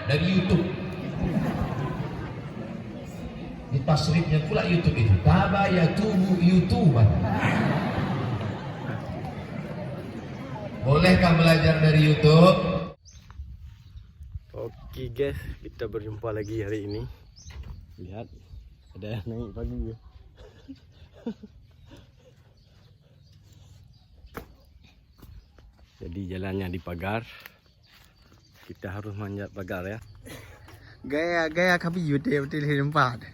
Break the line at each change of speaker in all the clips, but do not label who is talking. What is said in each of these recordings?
dari YouTube. Di tasrifnya pula YouTube itu. Tabayatuhu YouTuber. Bolehkah belajar dari YouTube?
Oke guys, kita berjumpa lagi hari ini. Lihat, ada yang naik pagi ya. Jadi jalannya dipagar. Kita harus manjat pagar ya.
Gaya kami YouTube di tempat.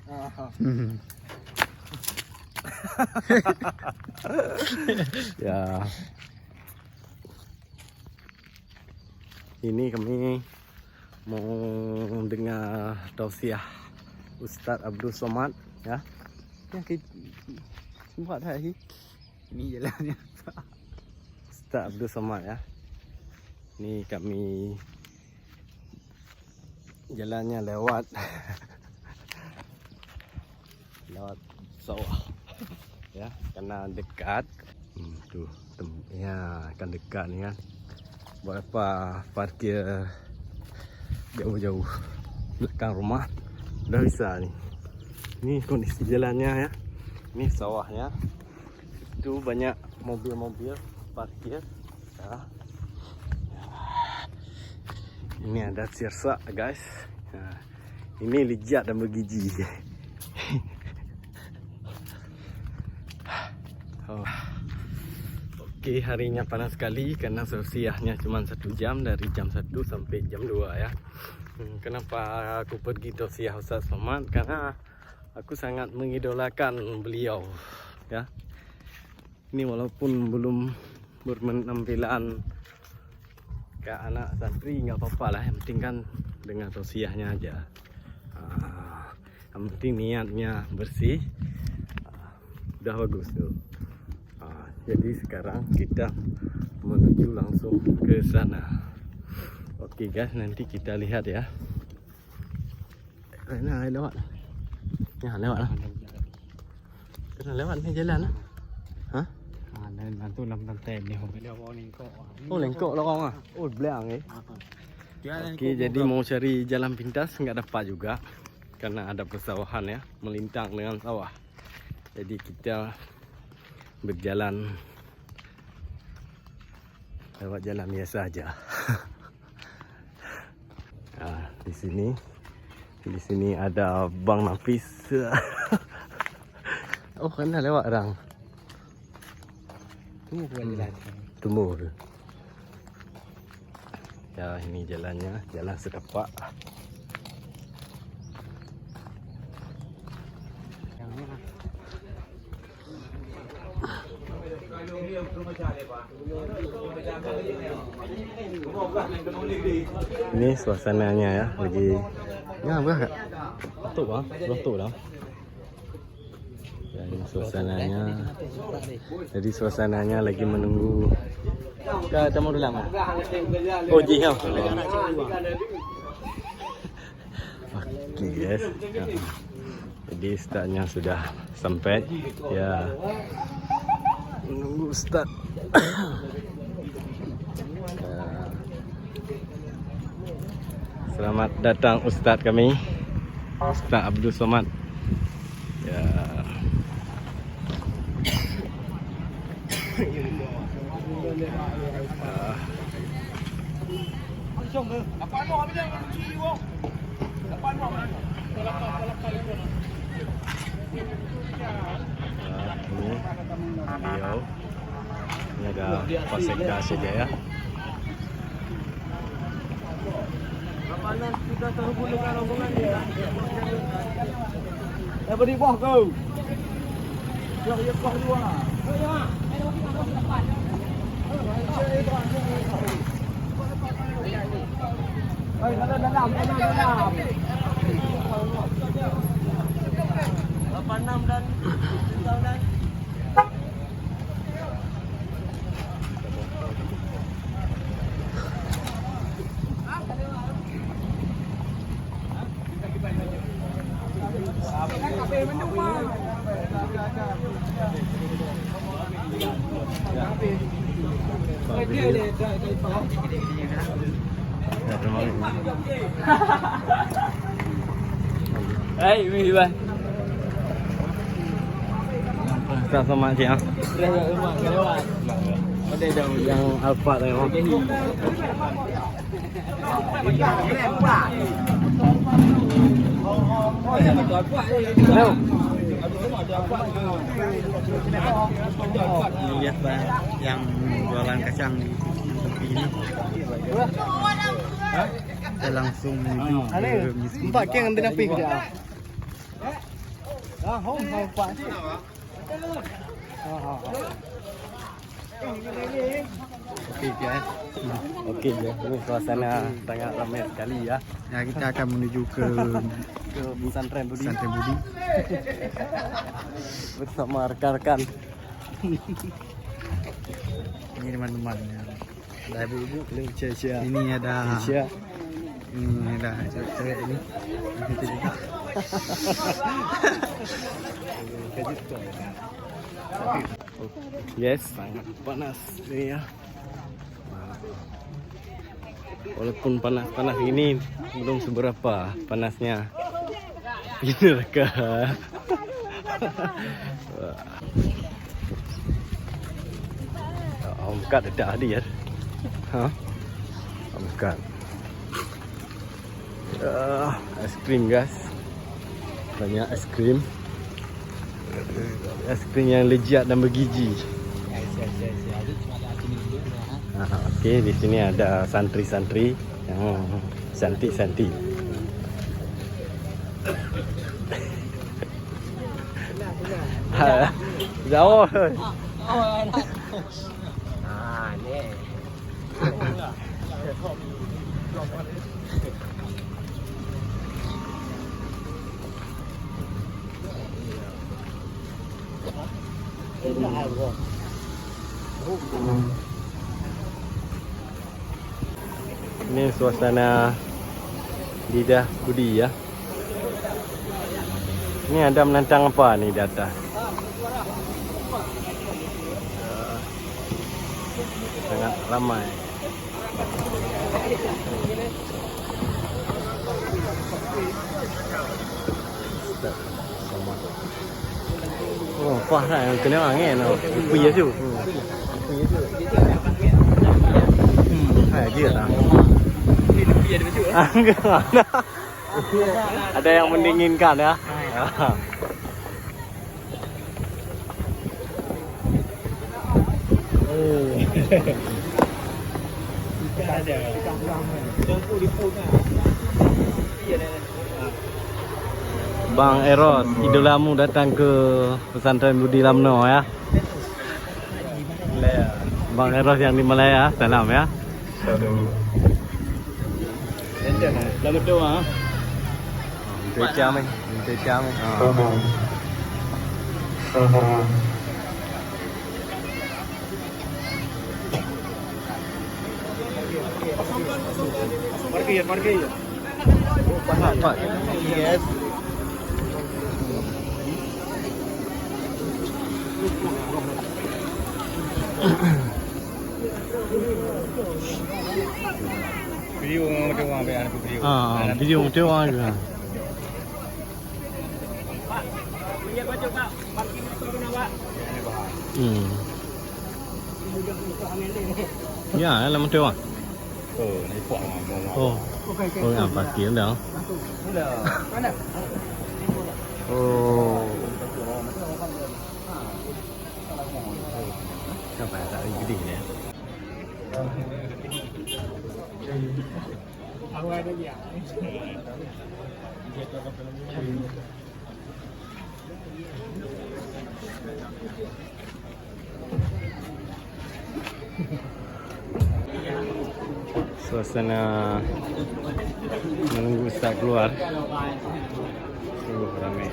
Ya. Ini kami mau dengar tausiah Ustadz Abdul Somad ya. Yang sempat hari
Ini jalannya.
Ustadz Abdul Somad ya. Ini kami jalannya lewat sawah ya, karena dekat. Tuh ya, akan dekat nih kan. Berapa parkir jauh-jauh belakang rumah udah bisa nih. Ini kondisi jalannya ya. Ini sawahnya. Itu banyak mobil-mobil parkir ya. Ini ada sirsa guys. Nah, ini lijat dan bergiji. Oh. Oke, harinya panas sekali karena tausiahnya cuma 1 jam, dari jam 1 sampai jam 2 ya. Kenapa aku pergi tausiah Ustadz Somad? Karena aku sangat mengidolakan beliau ya. Ini walaupun belum berpenampilan ke anak santri nggak apa-apa lah, yang penting kan dengan tausiahnya aja. Yang penting niatnya bersih, udah bagus tuh. Jadi sekarang kita menuju langsung ke sana. Oke guys, nanti kita lihat ya. Nah, lewat. Ya, lewat lah. Kena lewat ni jalan lah. Hah?
Dan bantu lam pantai ni hok dia bawa lengkok.
Oh, lengkok lorong ah. Oh, belang eh. Oke, jadi mau cari jalan pintas nggak dapat juga karena ada persawahan ya, melintang dengan sawah. Jadi kita berjalan lewat jalan biasa aja. Nah, di sini ada Bang Nafis. Oh, kena lewat orang.
Tunggu jalan.
Tunggu. Ya, ini jalannya, jalan setapak. Ini suasananya ya, lagi ya berapa? Betul bang, betul dah. Ya, ini suasananya. Jadi suasananya lagi menunggu. Dah temu dulu lama. Oh ji kau. Oke guys. Ya. Jadi ustaznya sudah sampai. Ya. Menunggu ustaz. Selamat datang ustaz kami, Ustaz Abdul Somad. Ya. Ini beliau. Ini ada Pasekda saja ya.
Kapanan kita terhubung dengan rombongan dia. Dah beri buah kau. Yang dia buah dua. Hei, dalam. 86 dan 9
Bang Ya, terima kasih. Hey, ini bang. Ustaz Somad sih ah. Ada yang Alfa tengok. Hello.
Lihat bang yang jualan kacang di tepi ini. Kita langsung menuju ke museum.
Empat keng nanti napi ke dia.
Oke guys.
Okey je. Ini suasana sangat ramai sekali ya.
Ya kita akan menuju ke
Pesantren Budi.
Pesantren Budi.
Bersama rekan-rekan.
Ini teman-teman. Ada ibu-ibu.
Cia-cia.
Ini ada
Cia.
ini ada cewek ini. Kita juga.
Yes, sangat panas ni ya. Walaupun panas-panas ini belum seberapa panasnya di neraka. Bukan ada dia. Ha? Bukan. Es krim guys. Banyak es krim. Es krim yang lezat dan bergizi. Okey, di sini ada santri-santri yang cantik-cantik. Jauh. Ni. Ini suasana Lidah Budi ya. Ini ada menantang apa ni di atas? Sangat ramai. Oh, apa lah kena angin tu. Pergi tu. Hai dia tak. Ada yang mendinginkan ya. Bang Eros, idolamu datang ke Pesantren Budi Lamno ya. Bang Eros yang di Malaya, salam ya. Dah betul ah. Jam ni. Pergi. Apa? Yes.
Video macam apa yang video?
Video macam apa juga. Ya, lah macam apa?
Ni puak mah.
Oh, yang parkir dah.
Mana?
Oh. Siapa yang tak gede ni?
Awak ada dia.
Suasana menunggu Ustaz keluar sungguh ramai.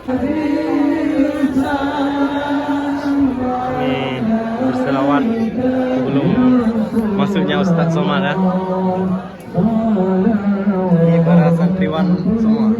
Ini berselawat sebelum masuknya Ustaz Somad ya. Ini para santri Iwan semua.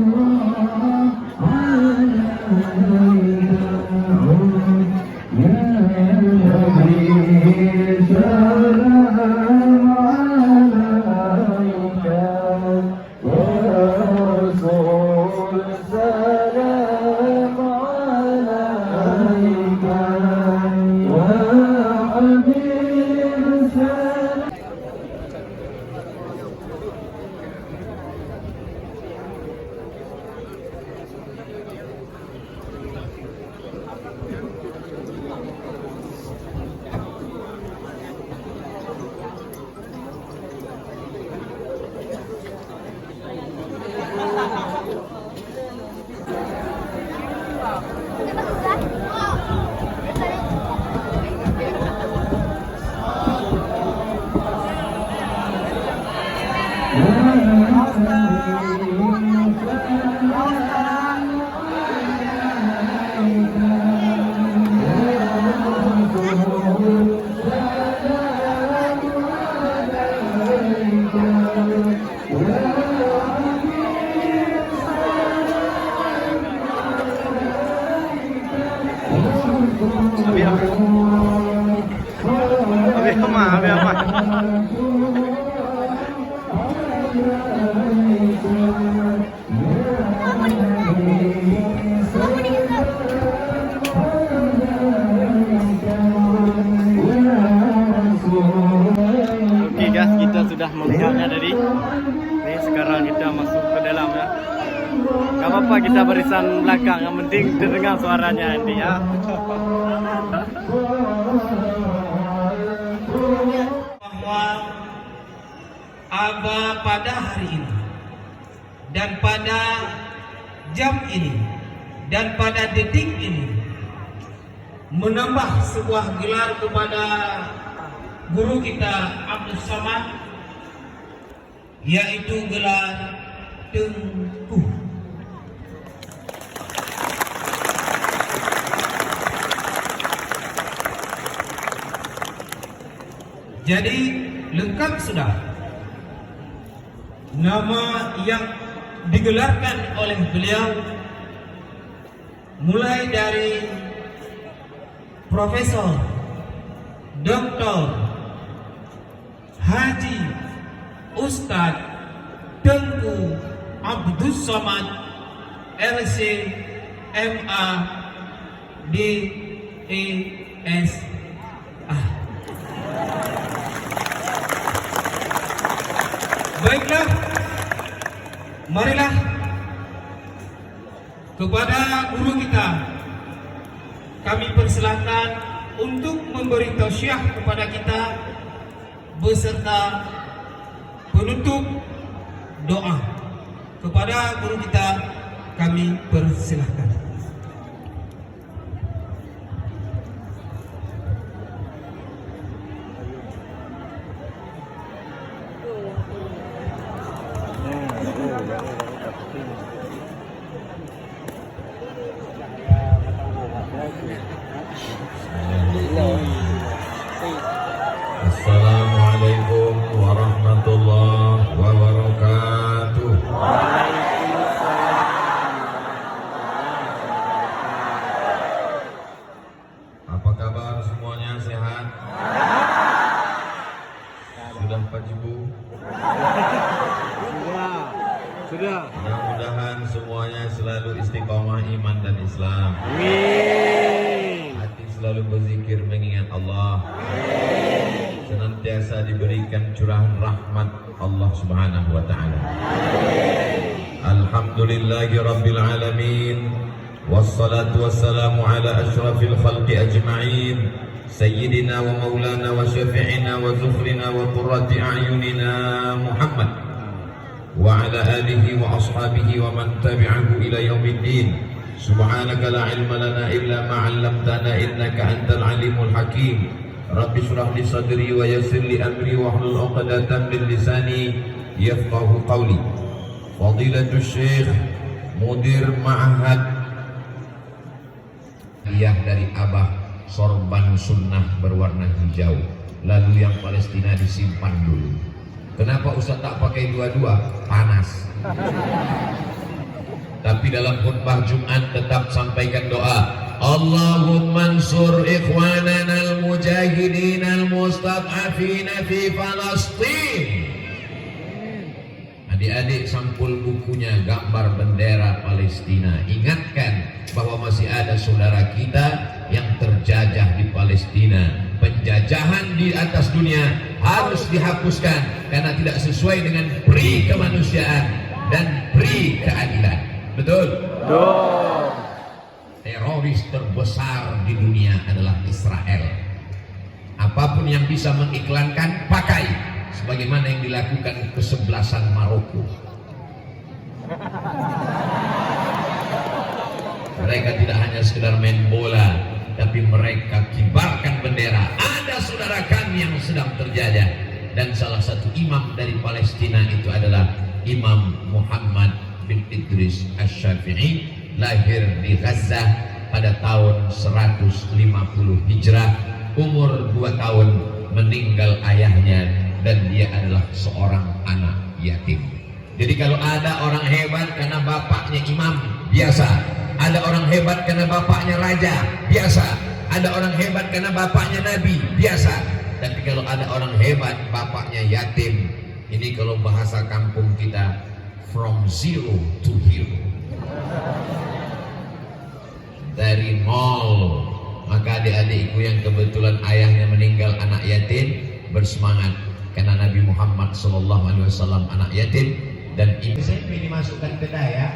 Habis apa? Oke guys, kita sudah melihatnya tadi. Ini sekarang kita masuk ke dalam ya. Gak apa-apa kita barisan belakang, yang penting terdengar suaranya nanti ya.
Bahwa Aba pada hari ini dan pada jam ini dan pada detik ini menambah sebuah gelar kepada guru kita Abdul Somad, yaitu gelar Tengku. Jadi lengkap sudah nama yang digelarkan oleh beliau, mulai dari Profesor Dr. Haji Ustadz Tengku Abdul Somad LC MA DES. Baiklah, marilah kepada guru kita kami persilahkan untuk memberi tausiah kepada kita beserta penutup doa. Kepada guru kita kami persilahkan.
Assalamualaikum warahmatullahi wabarakatuh. Apa kabar semuanya, sehat? Sudah Pak Ibu?
Sudah.
Mudah-mudahan semuanya selalu istiqomah iman dan Islam.
Amin.
Hati selalu berzikir mengingat Allah. Senantiasa diberikan curahan rahmat Allah Subhanahu wa taala. Alhamdulillahi rabbil alamin. Wassalatu wassalamu ala asyrafil khalqi ajma'in. Sayyidina wa maulana wa syafi'ina wa zufrina wa qurrati a'yunina Muhammad wa ala alihi wa ashabihi wa man tabi'ahu ila yaumiddin. Subhanaka la ilma lana illa ma 'allamtana innaka antal alimul hakim. Rabbi shrah li sadri wa yassir li amri wa hlul 'uqdatam min lisani yafqahu qawli. Fadilatul Syekh Mudir Ma'had dari Abah sorban sunnah berwarna hijau, lalu yang Palestina disimpan dulu.
Kenapa Ustaz tak pakai dua-dua? Panas. Tapi dalam khutbah Jumat tetap sampaikan doa. Allahumma ansur ikhwanana al-mujahidin al-mustad'afina fi Palestin. Adik-adik sampul bukunya gambar bendera Palestina. Ingatkan bahwa masih ada saudara kita yang terjajah di Palestina. Penjajahan di atas dunia harus dihapuskan karena tidak sesuai dengan pri kemanusiaan dan pri keadilan. Betul?
Betul.
Teroris terbesar di dunia adalah Israel. Apapun yang bisa mengiklankan, pakai. Sebagaimana yang dilakukan kesebelasan Maroko. Mereka tidak hanya sekedar main bola, tapi mereka kibarkan bendera. Ada saudara kami yang sedang terjajah, dan salah satu imam dari Palestina itu adalah Imam Muhammad bin Idris Asy-Syafi'i, lahir di Gaza pada tahun 150 Hijrah, umur 2 tahun meninggal ayahnya, dan dia adalah seorang anak yatim. Jadi kalau ada orang hebat karena bapaknya imam, biasa. Ada orang hebat karena bapaknya raja, biasa. Ada orang hebat karena bapaknya nabi, biasa. Tapi kalau ada orang hebat bapaknya yatim, ini kalau bahasa kampung kita, from zero to hero. Dari nol. Maka adik-adikku yang kebetulan ayahnya meninggal anak yatim, bersemangat karena Nabi Muhammad SAW anak yatim. Dan ini SMP dimasukkan ke daya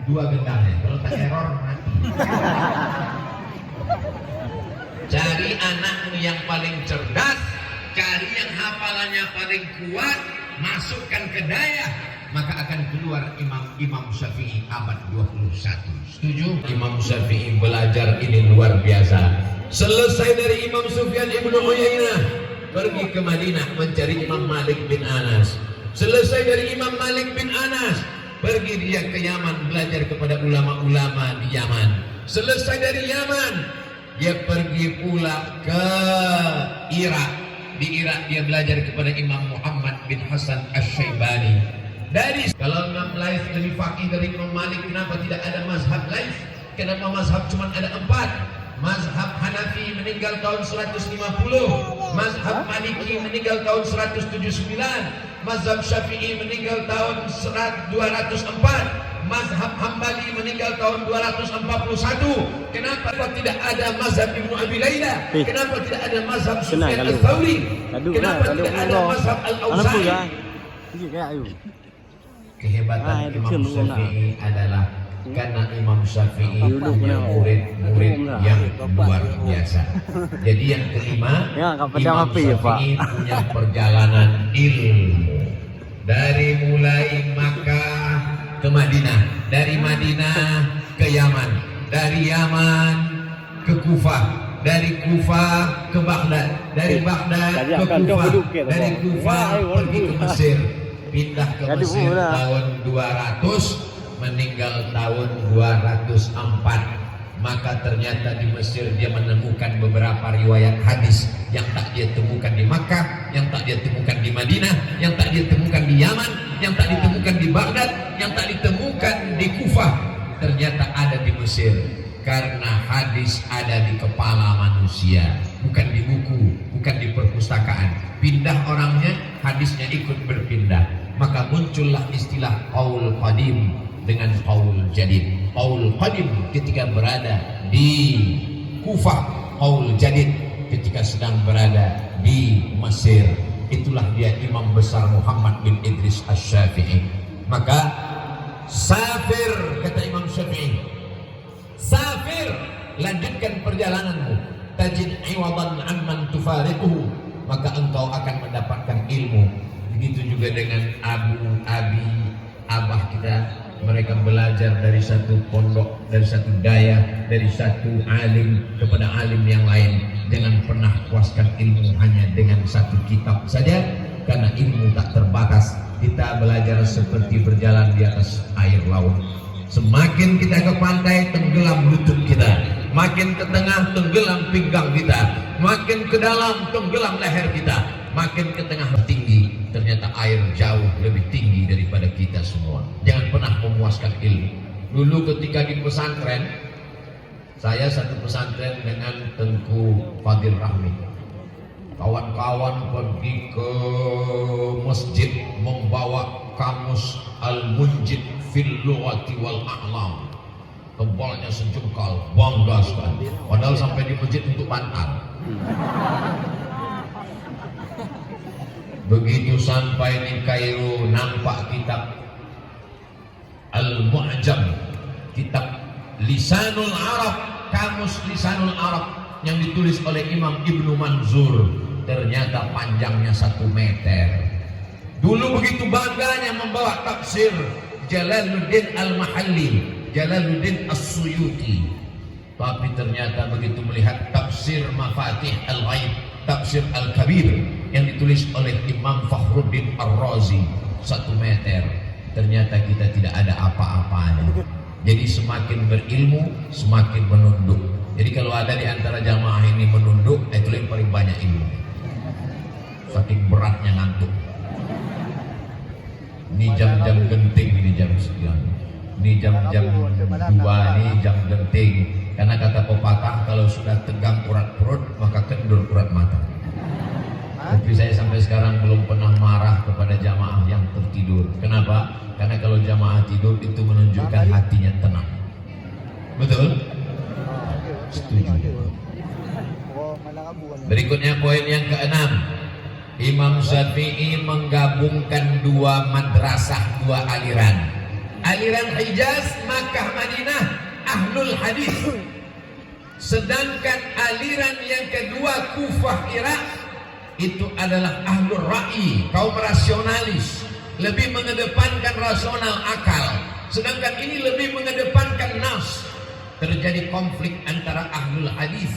2 gendangnya, kalau tak error mati. Cari anakmu yang paling cerdas, cari yang hafalannya paling kuat, masukkan ke daya, maka akan keluar Imam Syafi'i abad 21. Setuju? Imam Syafi'i belajar ini luar biasa. Selesai dari Imam Sufyan ibnu Uyainah, pergi ke Madinah mencari Imam Malik bin Anas. Selesai dari Imam Malik bin Anas, pergi dia ke Yaman belajar kepada ulama-ulama di Yaman. Selesai dari Yaman, dia pergi pula ke Irak. Di Irak dia belajar kepada Imam Muhammad bin Hasan Asy-Syaibani. Dari kalau Imam Laits lebih faqih dari Imam Malik, kenapa tidak ada mazhab Laits? Kenapa mazhab cuma ada 4? Mazhab Hanafi meninggal tahun 150, mazhab Maliki meninggal tahun 179, mazhab Syafi'i meninggal tahun 204, mazhab Hambali meninggal tahun 241. Kenapa tidak ada mazhab Ibnu Abi Layla? Kenapa tidak ada mazhab Sufyan Ats-Tsauri? Kenapa tidak ada mazhab Al-Auza'i? Kehebatan Imam Syafi'i adalah karena Imam Syafi'i punya murid-murid yang luar biasa. Jadi yang kelima, Imam Syafi'i punya perjalanan ilmu dari mulai Makkah ke Madinah, dari Madinah ke Yaman, dari Yaman ke Kufah, dari Kufah ke Baghdad, dari Baghdad ke Kufah, dari Kufah pergi ke Mesir, pindah ke Mesir tahun 200, meninggal tahun 204. Maka ternyata di Mesir dia menemukan beberapa riwayat hadis yang tak dia temukan di Makkah, yang tak dia temukan di Madinah, yang tak dia temukan di Yaman, yang tak ditemukan di Baghdad, yang tak ditemukan di Kufah. Ternyata ada di Mesir. Karena hadis ada di kepala manusia, bukan di buku, bukan di perpustakaan. Pindah orangnya, hadisnya ikut berpindah. Maka muncullah istilah qaul qadim dengan qaul jadid. Qaul qadim ketika berada di Kufah, qaul jadid ketika sedang berada di Mesir. Itulah dia Imam besar Muhammad bin Idris Asy-Syafi'i. Maka safir, kata Imam Syafi'i, safir, lanjutkan perjalananmu, tajid iwadan amman tufariquhu, maka engkau akan mendapatkan ilmu. Begitu juga dengan abah kita, mereka belajar dari satu pondok, dari satu daya, dari satu alim kepada alim yang lain. Jangan pernah puaskan ilmu hanya dengan satu kitab saja, karena ilmu tak terbatas. Kita belajar seperti berjalan di atas air laut. Semakin kita ke pantai, tenggelam lutut kita. Makin ke tengah, tenggelam pinggang kita. Makin ke dalam, tenggelam leher kita. Makin ke tengah tinggi, ternyata air jauh lebih tinggi daripada kita semua. Jangan pernah memuaskan ilmu. Dulu ketika di pesantren, saya satu pesantren dengan Tengku Fadil Rahmi. Kawan-kawan pergi ke masjid membawa kamus Al-Munjid fil lughati wal a'lam. Tebalnya sejengkal, bangga sekali. Padahal sampai di masjid untuk bantal. Begitu sampai di Kairo, nampak kitab Al-Mu'jam, kitab Lisanul Arab, kamus Lisanul Arab yang ditulis oleh Imam Ibnu Manzur. Ternyata panjangnya 1 meter. Dulu begitu bangganya membawa tafsir Jalaluddin Al-Mahalli, Jalaluddin As-Suyuti. Tapi ternyata begitu melihat tafsir Mafatih Al-Ghaib, tafsir Al-Kabir yang ditulis oleh Imam Fakhruddin Ar-Razi, 1 meter. Ternyata kita tidak ada apa-apanya. Jadi semakin berilmu, semakin menunduk. Jadi kalau ada di antara jamaah ini menunduk, itu yang paling banyak ilmu. Saking beratnya ngantuk. Ini jam-jam genting, ini jam sekian. Ini jam-jam 2, ini jam genting. Karena kata pepatah, kalau sudah tegang urat perut, maka kendur urat mata. Tapi saya sampai sekarang belum pernah marah kepada jamaah yang tertidur. Kenapa? Karena kalau jamaah tidur itu menunjukkan hatinya tenang. Betul? Setuju. Berikutnya poin yang ke-6. Imam Syafi'i menggabungkan 2 madrasah, 2 aliran. Aliran Hijaz, Makkah, Madinah, Ahlul Hadis. Sedangkan aliran yang kedua, Kufah, Irak, itu adalah Ahlul Ra'i, kaum rasionalis, lebih mengedepankan rasional akal. Sedangkan ini lebih mengedepankan nas. Terjadi konflik antara Ahlul Hadis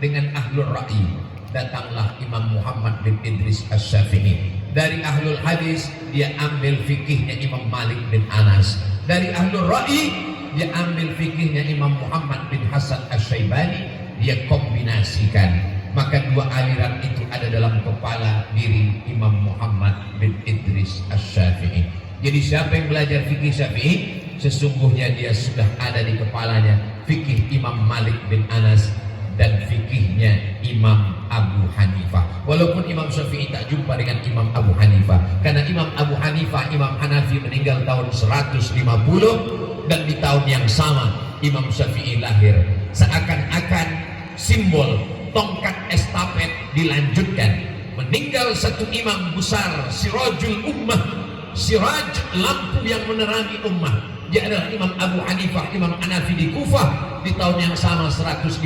dengan Ahlul Ra'i. Datanglah Imam Muhammad bin Idris Asy-Syafi'i. Dari Ahlul Hadis dia ambil fikihnya Imam Malik bin Anas. Dari Ahlul Ra'i dia ambil fikihnya Imam Muhammad bin Hasan Asy-Syaibani. Dia kombinasikan. Maka 2 aliran itu ada dalam kepala diri Imam Muhammad bin Idris Asy-Syafi'i. Jadi siapa yang belajar fikih Syafi'i, sesungguhnya dia sudah ada di kepalanya fikih Imam Malik bin Anas dan fikihnya Imam Abu Hanifah. Walaupun Imam Syafi'i tak jumpa dengan Imam Abu Hanifah, karena Imam Abu Hanifah, Imam Hanafi meninggal tahun 150, dan di tahun yang sama Imam Syafi'i lahir. Seakan-akan simbol tongkat estafet dilanjutkan. Meninggal satu imam besar, Sirajul Ummah, siraj, lampu yang menerangi ummah. Dia adalah Imam Abu Hanifah, Imam Hanafi di Kufah. Di tahun yang sama 150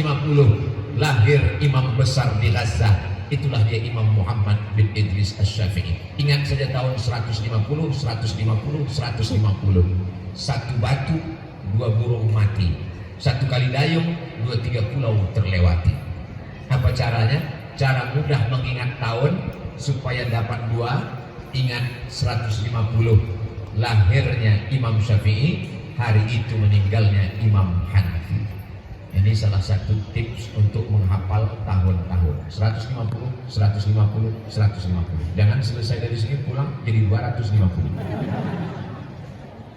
lahir imam besar di Gaza. Itulah dia Imam Muhammad bin Idris Asy-Syafi'i. Ingat saja tahun 150, 150, 150. 1 batu, 2 burung mati. 1 kali dayung, 2-3 pulau terlewati. Apa caranya? Cara mudah mengingat tahun supaya dapat 2. Ingat 150 lahirnya Imam Syafi'i, hari itu meninggalnya Imam Hanafi. Ini salah satu tips untuk menghafal tahun-tahun. 150, 150, 150. Jangan selesai dari sini pulang jadi 250.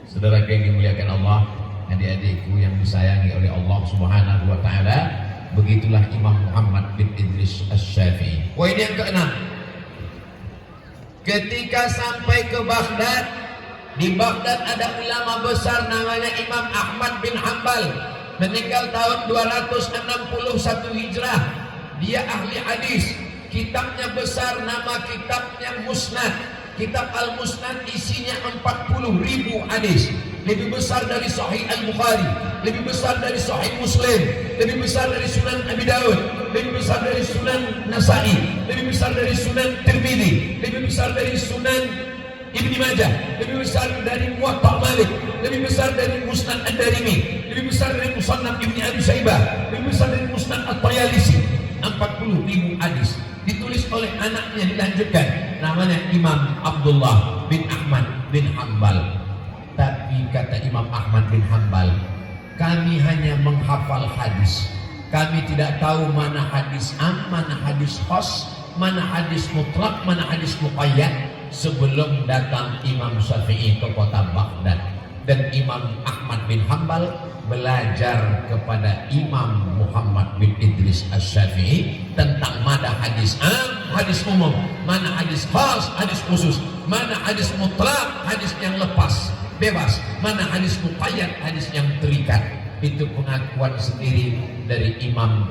Saudara yang dimuliakan Allah, adik-adikku yang disayangi oleh Allah Subhanahu wa taala, begitulah Imam Muhammad bin Idris Asy-Syafi'i. Poin yang ke-6. Ketika sampai ke Baghdad, di Baghdad ada ulama besar namanya Imam Ahmad bin Hanbal, meninggal tahun 261 Hijrah. Dia ahli hadis. Kitabnya besar, nama kitabnya Musnad. Kitab Al-Musnad isinya 40.000 hadis. Lebih besar dari Sahih Al-Bukhari, lebih besar dari Sahih Muslim, lebih besar dari Sunan Abi Daud, lebih besar dari Sunan Nasa'i, lebih besar dari Sunan Tirmidzi, lebih besar dari Sunan Ibnu Majah, lebih besar dari Muwatta Malik, lebih besar dari Musnad Ad-Darimi, lebih besar dari Musannaf Ibnu Abi Syaibah, lebih besar dari Musnad At-Tayalisi. 40.000 hadis ditulis oleh anaknya, dilanjutkan namanya Imam Abdullah bin Ahmad bin Hanbal. Tapi kata Imam Ahmad bin Hanbal, kami hanya menghafal hadis, kami tidak tahu mana hadis am, mana hadis khas, mana hadis mutlak, mana hadis muqayyad. sebelum datang Imam Syafi'i ke kota Baghdad, dan Imam Ahmad bin Hambal belajar kepada Imam Muhammad bin Idris Asy-Syafi'i tentang mana hadis hadis umum, mana hadis khas, hadis khusus, mana hadis mutlak, hadis yang lepas, bebas, mana hadis muqayyad, hadis yang terikat. Itu pengakuan sendiri dari Imam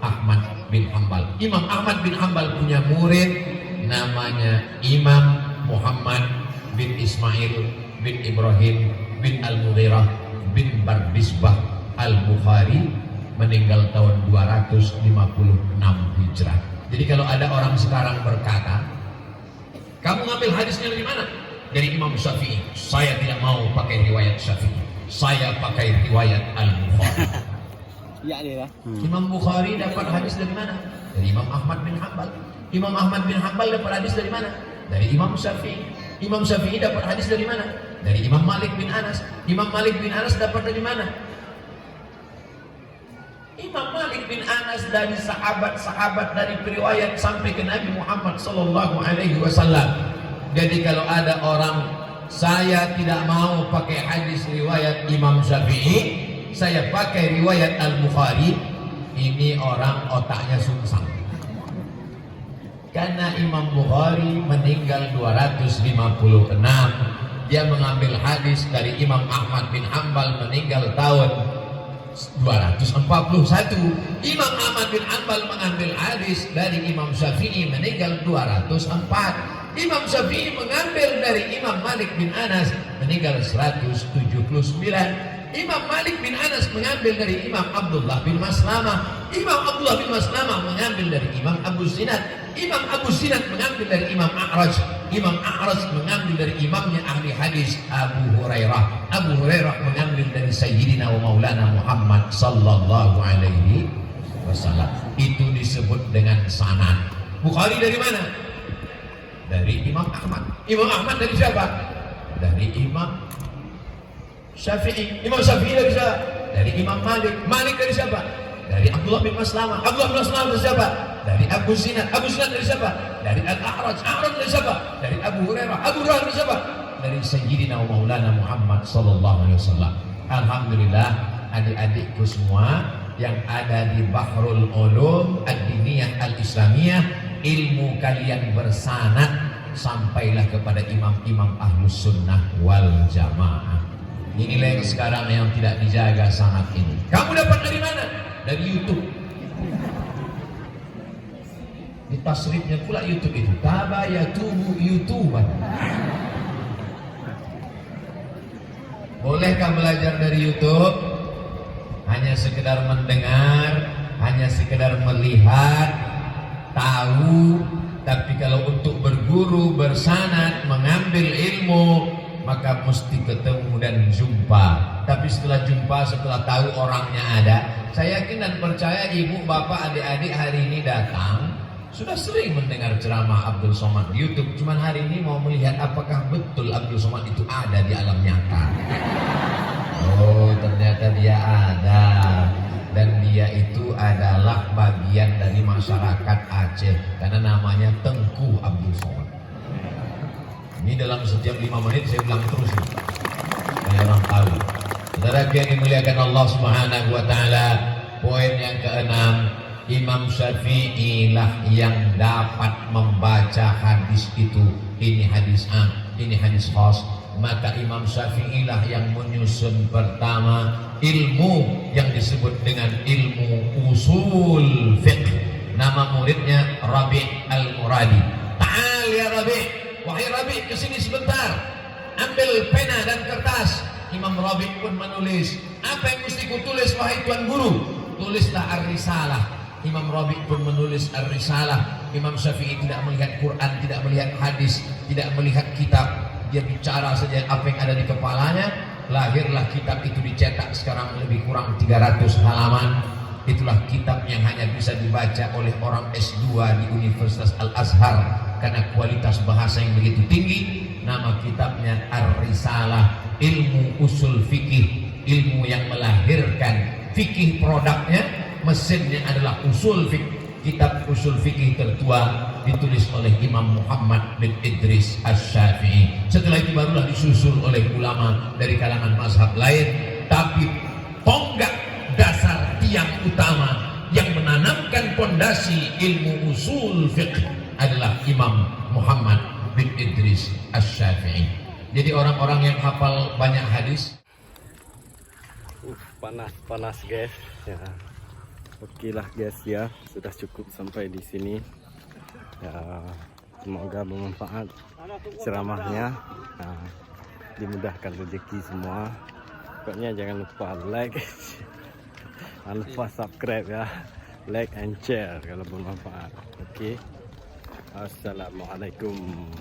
Ahmad bin Hambal. Imam Ahmad bin Hambal punya murid namanya Imam Muhammad bin Ismail bin Ibrahim bin Al-Mughirah bin Bardisbah Al-Bukhari, meninggal tahun 256 Hijrah. Jadi kalau ada orang sekarang berkata, kamu ngambil hadisnya dari mana? Dari Imam Syafi'i. Saya tidak mau pakai riwayat Syafi'i, saya pakai riwayat Al-Bukhari.
Ya dia lah.
Imam Bukhari dapat hadis dari mana? Dari Imam Ahmad bin Hambal. Imam Ahmad bin Hambal dapat hadis dari mana? Dari Imam Syafi'i. Imam Syafi'i dapat hadis dari mana? Dari Imam Malik bin Anas. Imam Malik bin Anas dapat dari mana? Imam Malik bin Anas dari sahabat-sahabat, dari periwayat sampai ke Nabi Muhammad sallallahu alaihi wasallam. Jadi kalau ada orang, saya tidak mau pakai hadis riwayat Imam Syafi'i, saya pakai riwayat Al-Bukhari, ini orang otaknya sungsang. Karena Imam Bukhari meninggal 256, dia mengambil hadis dari Imam Ahmad bin Hambal, meninggal tahun 241. Imam Ahmad bin Hambal mengambil hadis dari Imam Syafi'i, meninggal 204. Imam Syafi'i mengambil dari Imam Malik bin Anas, meninggal 179. Imam Malik bin Anas mengambil dari Imam Abdullah bin Maslamah. Imam Abdullah bin Maslamah mengambil dari Imam Abu Zinad. Imam Abu Zinad mengambil dari Imam A'raj. Imam A'raj mengambil dari imamnya ahli hadis Abu Hurairah. Abu Hurairah mengambil dari Sayyidina wa Maulana Muhammad sallallahu alaihi wasallam. Itu disebut dengan sanad. Bukhari dari mana? Dari Imam Ahmad. Imam Ahmad dari siapa? Dari Imam Syafi'i. Imam Syafi'i dari siapa? Dari Imam Malik. Malik dari siapa? Dari Abdullah bin Maslamah. Abdullah bin Maslamah dari siapa? Dari Abu Zinad. Abu Zinad dari siapa? Dari Al-A'raj. A'raj dari siapa? Dari Abu Hurairah. Abu Hurairah dari siapa? Dari Sayyidina wa Maulana Muhammad sallallahu alaihi wasallam. Alhamdulillah, adik-adikku semua yang ada di Bahrul Ulum Ad-Diniyah Al-Islamiyah, ilmu kalian bersanad sampailah kepada imam-imam Ahlus Sunnah wal Jamaah. Inilah yang sekarang yang tidak dijaga sanad ini. Kamu dapat dari mana? Dari YouTube. Di tasrifnya pula YouTube itu tabayatubu YouTuber. Bolehkah belajar dari YouTube? Hanya sekedar mendengar, hanya sekedar melihat, tahu. Tapi kalau untuk berguru, bersanad, mengambil ilmu, maka mesti ketemu dan jumpa. Tapi setelah jumpa, setelah tahu orangnya ada, saya yakin dan percaya ibu, bapak, adik-adik hari ini datang sudah sering mendengar ceramah Abdul Somad di YouTube. Cuman hari ini mau melihat apakah betul Abdul Somad itu ada di alam nyata. Oh, ternyata dia ada. Dan dia itu adalah bagian dari masyarakat Aceh, karena namanya Tengku Abdul Somad. Ini dalam setiap 5 menit saya bilang terus nih, supaya orang tahu. Saudara yang dimuliakan Allah Subhanahu wa taala, poin yang keenam, Imam Syafi'i lah yang dapat membaca hadis itu. Ini hadis A, ini hadis khas. Maka Imam Syafi'i lah yang menyusun pertama ilmu yang disebut dengan ilmu usul fiqh. Nama muridnya Rabi' Al-Muradi. Ta'al ya Rabi', wahai Rabi', kesini sebentar, ambil pena dan kertas. Imam Rabi' pun menulis. Apa yang mesti kutulis wahai Tuan Guru? Tulislah Ar-Risalah. Imam Rabi' pun menulis Ar-Risalah. Imam Syafi'i tidak melihat Quran, tidak melihat hadis, tidak melihat kitab. Dia bicara saja apa yang ada di kepalanya. Lahirlah kitab itu, dicetak sekarang lebih kurang 300 halaman. Itulah kitab yang hanya bisa dibaca oleh orang S2 di Universitas Al-Azhar karena kualitas bahasa yang begitu tinggi. Nama kitabnya Ar-Risalah, ilmu usul fikih, ilmu yang melahirkan fikih. Produknya, mesinnya adalah usul fikih. kitab usul fikih tertua ditulis oleh Imam Muhammad bin Idris Asy-Syafi'i. Setelah itu barulah disusul oleh ulama dari kalangan mazhab lain, tapi tonggak dasar tiang utama yang menanamkan pondasi ilmu usul fiqh adalah Imam Muhammad bin Idris Asy-Syafi'i. Jadi orang-orang yang hafal banyak hadis.
Panas guys ya. Oke lah guys ya, sudah cukup sampai di sini ya, semoga bermanfaat ceramahnya, nah, dimudahkan rezeki semua. Pokoknya jangan lupa like jangan lupa subscribe ya, like and share kalau bermanfaat. Oke, assalamualaikum.